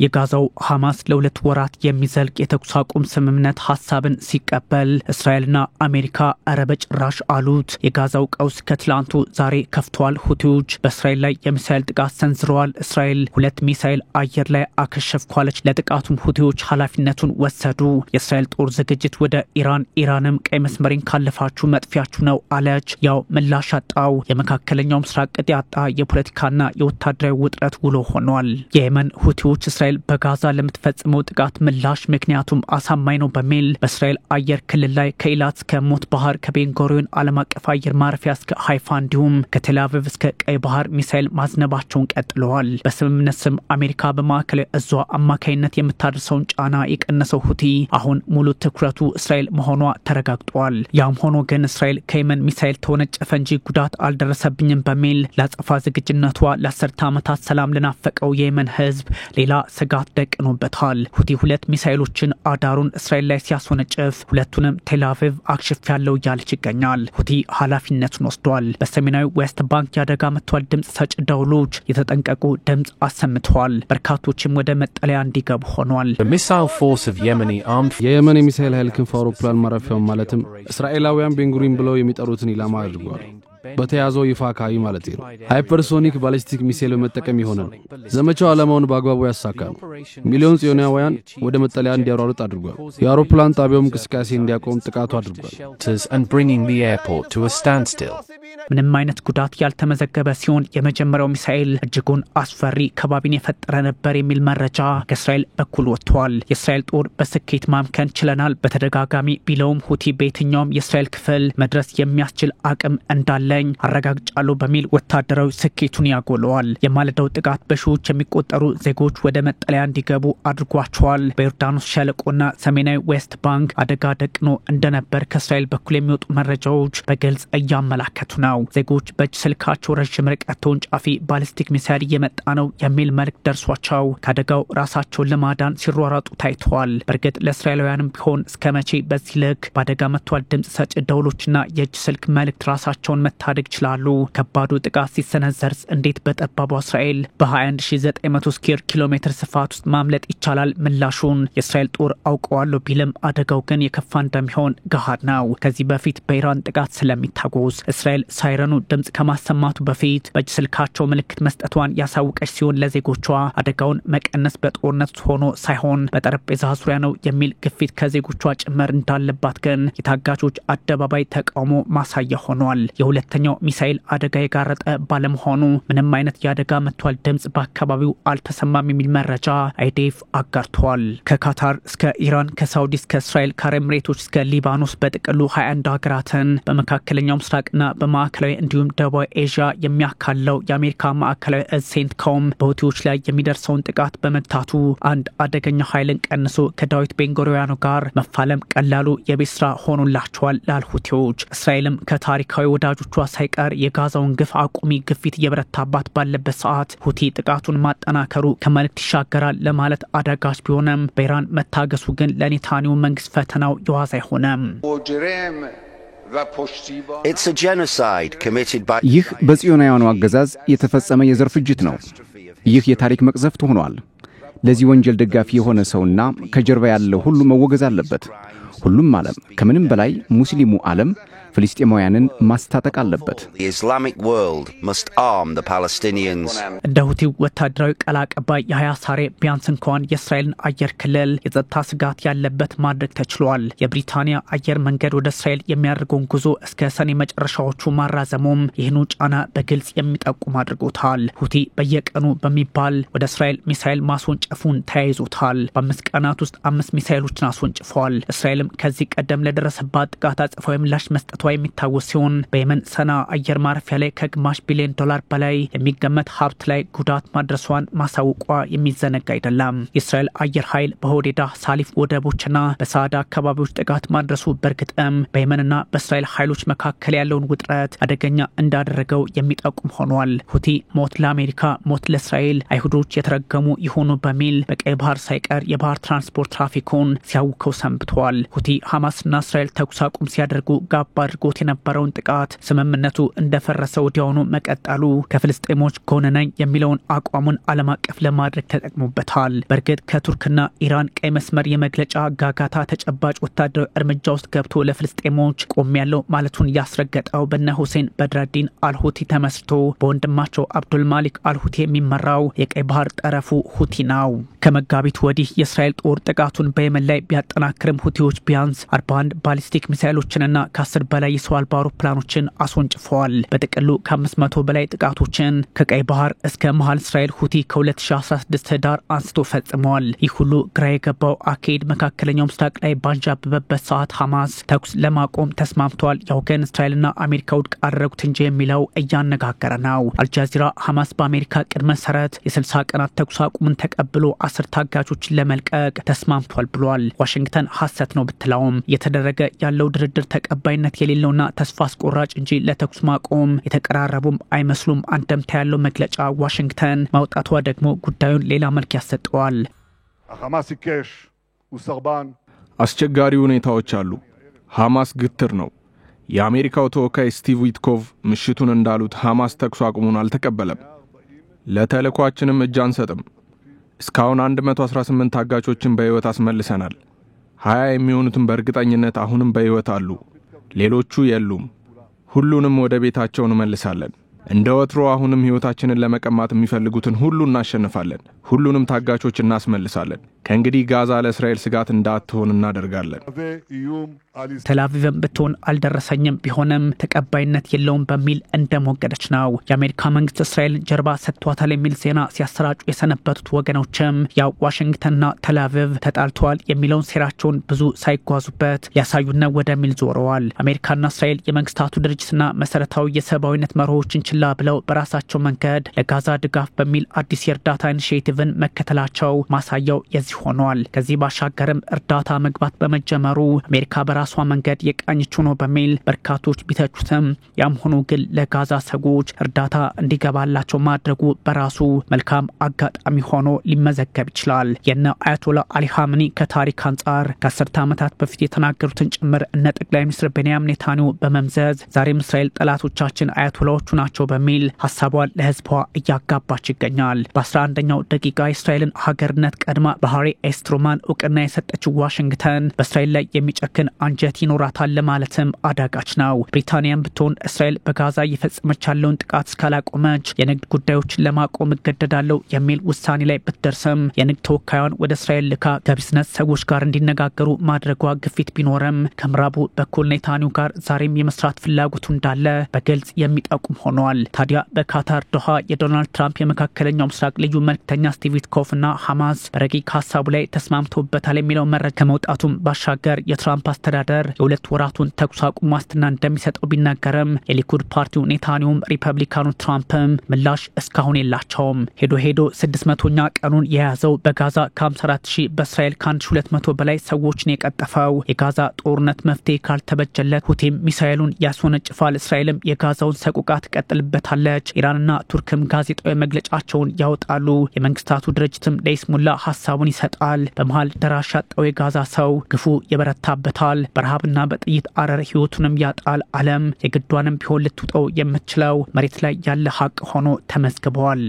የጋዛው ሐማስ ለሁለት ወራት የሚዘልቅ የተኩስ አቁም ስምምነት ሐሳብን ሲቀበል እስራኤልና አሜሪካ አረበጭራሽ አሉት። የጋዛው ቀውስ ከትላንቱ ዛሬ ከፍቷል። ሁቲዎች በእስራኤል ላይ የሚሳኤል ጥቃት ሰንዝረዋል። እስራኤል 2 ሚሳኤል አየር ላይ አከሸፍኳለች። ለጥቃቱም ሁቲዎች ኃላፊነቱን ወሰዱ። የእስራኤል ጦር ዝግጅት ወደ ኢራንም ቀይ መስመርን ካለፋችሁ መጥፊያችሁ ነው አለች። ያው ምላሽ አጣው። የመካከለኛው ምስራቅ ቅጥ ያጣ የፖለቲካና የወታደራዊ ውጥረት ውሎ ሆኗል። የየመን ሁቲዎች እስራኤል በጋዛ ለምትፈጽመው ጥቃት ምላሽ ምክንያቱም አሳማኝ ነው በሚል በእስራኤል አየር ክልል ላይ ከኢላት እስከ ሞት ባህር ከቤንጎሪዮን ዓለም አቀፍ አየር ማረፊያ እስከ ሃይፋ እንዲሁም ከቴል አቪቭ እስከ ቀይ ባህር ሚሳኤል ማዝነባቸውን ቀጥለዋል። በስምምነት ስም አሜሪካ በማዕከላዊ እዟ አማካይነት የምታደርሰውን ጫና የቀነሰው ሁቲ አሁን ሙሉ ትኩረቱ እስራኤል መሆኗ ተረጋግጧል። ያም ሆኖ ግን እስራኤል ከየመን ሚሳኤል ተወነጨፈ እንጂ ጉዳት አልደረሰብኝም በሚል ለአጸፋ ዝግጁነቷ ለ10 ዓመታት ሰላም ለናፈቀው የየመን ህዝብ ሌላ ስጋት ደቅኖበታል። ሁቲ 2 ሚሳኤሎችን አዳሩን እስራኤል ላይ ሲያስወነጭፍ ሁለቱንም ቴል አቪቭ አክሽፌያለሁ እያለች ይገኛል። ሁቲ ኃላፊነቱን ወስዷል። በሰሜናዊ ዌስት ባንክ ያደጋ መጥቷል ድምጽ ሰጭ ደውሎች የተጠንቀቁ ድምጽ አሰምተዋል። በርካቶችም ወደ መጠለያ እንዲገቡ ሆኗል። የየመን ሚሳኤል ኃይል ክንፍ አውሮፕላን ማረፊያው ማለትም እስራኤላውያን ቤንጉሪን ብለው የሚጠሩትን ኢላማ አድርጓል። በተያዘው ይፋ አካባቢ ማለት ነው። ሃይፐርሶኒክ ባሊስቲክ ሚሳኤል በመጠቀም ይሆናል። ዘመቻው ዓላማውን በአግባቡ ያሳካል። ሚሊዮን ጽዮናውያን ወደ መጠለያ እንዲያሯሩጥ አድርጓል። የአውሮፕላን ጣቢያው እንቅስቃሴ እንዲያቆም ጥቃቱ አድርጓል። ምንም አይነት ጉዳት ያልተመዘገበ ሲሆን የመጀመሪያው ሚሳኤል እጅጉን አስፈሪ ከባቢን የፈጠረ ነበር የሚል መረጃ ከእስራኤል በኩል ወጥቷል። የእስራኤል ጦር በስኬት ማምከን ችለናል በተደጋጋሚ ቢለውም ሁቲ በየትኛውም የእስራኤል ክፍል መድረስ የሚያስችል አቅም እንዳለኝ አረጋግጫለሁ በሚል ወታደራዊ ስኬቱን ያጎለዋል። የማለዳው ጥቃት በሺዎች የሚቆጠሩ ዜጎች ወደ መጠለያ እንዲገቡ አድርጓቸዋል። በዮርዳኖስ ሸለቆና ሰሜናዊ ዌስት ባንክ አደጋ ደቅኖ እንደነበር ከእስራኤል በኩል የሚወጡ መረጃዎች በግልጽ እያመላከቱ ነው። ዜጎች በእጅ ስልካቸው ረጅም ርቀት ተወንጫፊ ባሊስቲክ ሚሳኤል እየመጣ ነው የሚል መልእክት ደርሷቸው ከአደጋው ራሳቸውን ለማዳን ሲሯሯጡ ታይተዋል። በእርግጥ ለእስራኤላውያንም ቢሆን እስከመቼ በዚህ ልክ በአደጋ መጥቷል ድምጽ ሰጭ ደውሎችና የእጅ ስልክ መልእክት ራሳቸውን መታደግ ይችላሉ? ከባዱ ጥቃት ሲሰነዘርስ እንዴት በጠባቧ እስራኤል በ21900 ስኩዌር ኪሎ ሜትር ስፋት ውስጥ ማምለጥ ይቻላል? ምላሹን የእስራኤል ጦር አውቀዋለሁ ቢልም አደጋው ግን የከፋ እንደሚሆን ገሃድ ነው። ከዚህ በፊት በኢራን ጥቃት ስለሚታጎስ እስራኤል ሳይረኑ ድምጽ ከማሰማቱ በፊት በእጅ ስልካቸው ምልክት መስጠቷን ያሳወቀች ሲሆን ለዜጎቿ አደጋውን መቀነስ በጦርነት ሆኖ ሳይሆን በጠረጴዛ ዙሪያ ነው የሚል ግፊት ከዜጎቿ ጭምር እንዳለባት ግን የታጋቾች አደባባይ ተቃውሞ ማሳያ ሆኗል። የሁለተኛው ሚሳኤል አደጋ የጋረጠ ባለመሆኑ ምንም አይነት የአደጋ መጥቷል ድምጽ በአካባቢው አልተሰማም የሚል መረጃ አይዴፍ አጋርቷል። ከካታር እስከ ኢራን ከሳውዲ እስከ እስራኤል ከኤምሬቶች እስከ ሊባኖስ በጥቅሉ 21 ሀገራትን በመካከለኛው ምስራቅና በማዕከላዊ እንዲሁም ደቡብ ኤዥያ የሚያካለው የአሜሪካ ማዕከላዊ እዝ ሴንትኮም በሁቲዎች ላይ የሚደርሰውን ጥቃት በመታቱ አንድ አደገኛ ኃይልን ቀንሶ ከዳዊት ቤንጎሪዮን ጋር መፋለም ቀላሉ የቤት ስራ ሆኖላቸዋል ላልሁቲዎች። እስራኤልም ከታሪካዊ ወዳጆቿ ሳይቀር የጋዛውን ግፍ አቁሚ ግፊት እየበረታባት ባለበት ሰዓት ሁቲ ጥቃቱን ማጠናከሩ ከመልእክት ይሻገራል ለማለት አዳጋች ቢሆንም በኢራን መታገሱ ግን ለኔታንያሁ መንግስት ፈተናው የዋዛ አይሆንም። ይህ በጽዮናውያኑ አገዛዝ የተፈጸመ የዘር ፍጅት ነው። ይህ የታሪክ መቅዘፍት ሆኗል። ለዚህ ወንጀል ደጋፊ የሆነ ሰውና ከጀርባ ያለው ሁሉ መወገዝ አለበት። ሁሉም ዓለም ከምንም በላይ ሙስሊሙ ዓለም ፍልስጤማውያንን ማስታጠቅ አለበት። ዳውቲ ወታደራዊ ቃል አቀባይ የሐያ ሳሬ ቢያንስ እንኳን የእስራኤልን አየር ክልል የጸጥታ ስጋት ያለበት ማድረግ ተችሏል። የብሪታንያ አየር መንገድ ወደ እስራኤል የሚያደርገውን ጉዞ እስከ ሰኔ መጨረሻዎቹ ማራዘሙም ይህኑ ጫና በግልጽ የሚጠቁም አድርጎታል። ሁቲ በየቀኑ በሚባል ወደ እስራኤል ሚሳኤል ማስወንጨፉን ተያይዞታል። በ5 ቀናት ውስጥ 5 ሚሳኤሎችን አስወንጭፏል። እስራኤልም ከዚህ ቀደም ለደረሰባት ጥቃት አጸፋዊ ምላሽ መስጠት የሚታወስ ሲሆን በየመን ሰና አየር ማረፊያ ላይ ከግማሽ ቢሊዮን ዶላር በላይ የሚገመት ሀብት ላይ ጉዳት ማድረሷን ማሳወቋ የሚዘነጋ አይደለም። የእስራኤል አየር ኃይል በሆዴዳ ሳሊፍ ወደቦችና በሳዳ አካባቢዎች ጥቃት ማድረሱ በርግጥም በየመንና በእስራኤል ኃይሎች መካከል ያለውን ውጥረት አደገኛ እንዳደረገው የሚጠቁም ሆኗል። ሁቲ ሞት ለአሜሪካ ሞት ለእስራኤል አይሁዶች የተረገሙ ይሆኑ በሚል በቀይ ባህር ሳይቀር የባህር ትራንስፖርት ትራፊኩን ሲያውከው ሰንብቷል። ሁቲ ሐማስና እስራኤል ተኩስ አቁም ሲያደርጉ ጋባ አድርጎት የነበረውን ጥቃት ስምምነቱ እንደፈረሰ ወዲያውኑ መቀጠሉ ከፍልስጤሞች ጎን ነኝ የሚለውን አቋሙን ዓለም አቀፍ ለማድረግ ተጠቅሞበታል። በእርግጥ ከቱርክና ኢራን ቀይ መስመር የመግለጫ ጋጋታ ተጨባጭ ወታደራዊ እርምጃ ውስጥ ገብቶ ለፍልስጤሞች ቆም ያለው ማለቱን ያስረገጠው በነ ሁሴን በድረዲን አልሁቲ ተመስርቶ በወንድማቸው አብዱል ማሊክ አልሁቲ የሚመራው የቀይ ባህር ጠረፉ ሁቲ ነው። ከመጋቢት ወዲህ የእስራኤል ጦር ጥቃቱን በየመን ላይ ቢያጠናክርም ሁቲዎች ቢያንስ 41 ባሊስቲክ ሚሳኤሎችንና ከ10 በላይ የሰው አልባ አውሮፕላኖችን አስወንጭፈዋል። በጥቅሉ ከ500 በላይ ጥቃቶችን ከቀይ ባህር እስከ መሃል እስራኤል ሁቲ ከ2016 ህዳር አንስቶ ፈጽመዋል። ይህ ሁሉ ግራ የገባው አካሄድ መካከለኛው ምስራቅ ላይ ባንዣበበበት ሰዓት ሐማስ ተኩስ ለማቆም ተስማምቷል። ያው ግን እስራኤልና አሜሪካ ውድቅ አደረጉት እንጂ የሚለው እያነጋገረ ነው። አልጃዚራ ሐማስ በአሜሪካ ቅድ መሰረት የ60 ቀናት ተኩስ አቁምን ተቀብሎ 10 ታጋቾችን ለመልቀቅ ተስማምቷል ብሏል። ዋሽንግተን ሐሰት ነው ብትለውም የተደረገ ያለው ድርድር ተቀባይነት የሌለውና ተስፋ አስቆራጭ እንጂ ለተኩስ ማቆም የተቀራረቡም አይመስሉም አንደምታ ያለው መግለጫ ዋሽንግተን ማውጣቷ ደግሞ ጉዳዩን ሌላ መልክ ያሰጠዋል። አስቸጋሪ ሁኔታዎች አሉ። ሐማስ ግትር ነው። የአሜሪካው ተወካይ ስቲቭ ዊትኮቭ ምሽቱን እንዳሉት ሐማስ ተኩስ አቁሙን አልተቀበለም። ለተልእኳችንም እጅ አንሰጥም። እስካሁን 118 ታጋቾችን በህይወት አስመልሰናል። 20 የሚሆኑትን በእርግጠኝነት አሁንም በህይወት አሉ። ሌሎቹ የሉም። ሁሉንም ወደ ቤታቸው እንመልሳለን። እንደ ወትሮ አሁንም ህይወታችንን ለመቀማት የሚፈልጉትን ሁሉ እናሸንፋለን። ሁሉንም ታጋቾች እናስመልሳለን። ከእንግዲህ ጋዛ ለእስራኤል ስጋት እንዳትሆን እናደርጋለን። ተላቪቭም ብትሆን አልደረሰኝም ቢሆንም ተቀባይነት የለውም በሚል እንደሞገደች ነው። የአሜሪካ መንግስት እስራኤልን ጀርባ ሰጥቷታል የሚል ዜና ሲያሰራጩ የሰነበቱት ወገኖችም ያው ዋሽንግተንና ተላቪቭ ተጣልተዋል የሚለውን ሴራቸውን ብዙ ሳይጓዙበት ያሳዩና ወደሚል ዞረዋል። አሜሪካና እስራኤል የመንግስታቱ ድርጅትና መሰረታዊ የሰብአዊነት መርሆችን ችላ ብለው በራሳቸው መንገድ ለጋዛ ድጋፍ በሚል አዲስ የእርዳታ ኢኒሺዬቲቭን መከተላቸው ማሳያው የዚህ ሆኗል። ከዚህ ባሻገርም እርዳታ መግባት በመጀመሩ አሜሪካ በራሷ መንገድ የቃኝችው ነው በሚል በርካቶች ቢተቹትም ያም ሆኖ ግን ለጋዛ ሰዎች እርዳታ እንዲገባላቸው ማድረጉ በራሱ መልካም አጋጣሚ ሆኖ ሊመዘገብ ይችላል። የነ አያቶላ አሊ ኻሜኒ ከታሪክ አንጻር ከ10 ዓመታት በፊት የተናገሩትን ጭምር እነ ጠቅላይ ሚኒስትር ቤንያሚን ኔታንያሁ በመምዘዝ ዛሬም እስራኤል ጠላቶቻችን አያቶላዎቹ ናቸው በሚል ሐሳቧን ለህዝቧ እያጋባች ይገኛል። በ11ኛው ደቂቃ የእስራኤልን ሀገርነት ቀድማ ባህሪ ኤስትሮማን እውቅና የሰጠችው ዋሽንግተን በእስራኤል ላይ የሚጨክን አንጀት ይኖራታል ለማለትም አዳጋች ነው። ብሪታንያም ብትሆን እስራኤል በጋዛ እየፈጸመች ያለውን ጥቃት እስካላቆመች የንግድ ጉዳዮችን ለማቆም እገደዳለሁ የሚል ውሳኔ ላይ ብትደርስም የንግድ ተወካዩን ወደ እስራኤል ልካ ከቢዝነስ ሰዎች ጋር እንዲነጋገሩ ማድረጓ ግፊት ቢኖርም ከምዕራቡ በኩል ኔታንያሁ ጋር ዛሬም የመስራት ፍላጎቱ እንዳለ በግልጽ የሚጠቁም ሆኗል። ታዲያ በካታር ዶሃ የዶናልድ ትራምፕ የመካከለኛው ምስራቅ ልዩ መልክተኛ ስቲቭ ዊትኮፍና ሐማስ በረቂቅ ሐሳቡ ላይ ተስማምተውበታል የሚለው መረጃ ከመውጣቱም ባሻገር የትራምፕ አስተዳደር የሁለት ወራቱን ተኩስ አቁም ዋስትና እንደሚሰጠው ቢናገርም የሊኩድ ፓርቲው ኔታንያሁም ሪፐብሊካኑ ትራምፕም ምላሽ እስካሁን የላቸውም። ሄዶ 600ኛ ቀኑን የያዘው በጋዛ ከ54,000 በእስራኤል ከ1200 በላይ ሰዎችን የቀጠፈው የጋዛ ጦርነት መፍትሄ ካልተበጀለት ሁቲም ሚሳኤሉን ያስወነጭፋል፣ እስራኤልም የጋዛውን ሰቆቃ ትቀጥልበታለች። ኢራንና ቱርክም ጋዜጣዊ መግለጫቸውን ያወጣሉ። የመንግስታቱ ድርጅትም ለይስሙላ ሐሳቡን ይሰጣል። በመሃል ደራሽ ያጣው የጋዛ ሰው ግፉ የበረታበታል። በረሃብና በጥይት አረር ህይወቱንም ያጣል። ዓለም የግዷንም ቢሆን ልትውጠው የምትችለው መሬት ላይ ያለ ሀቅ ሆኖ ተመዝግቧል።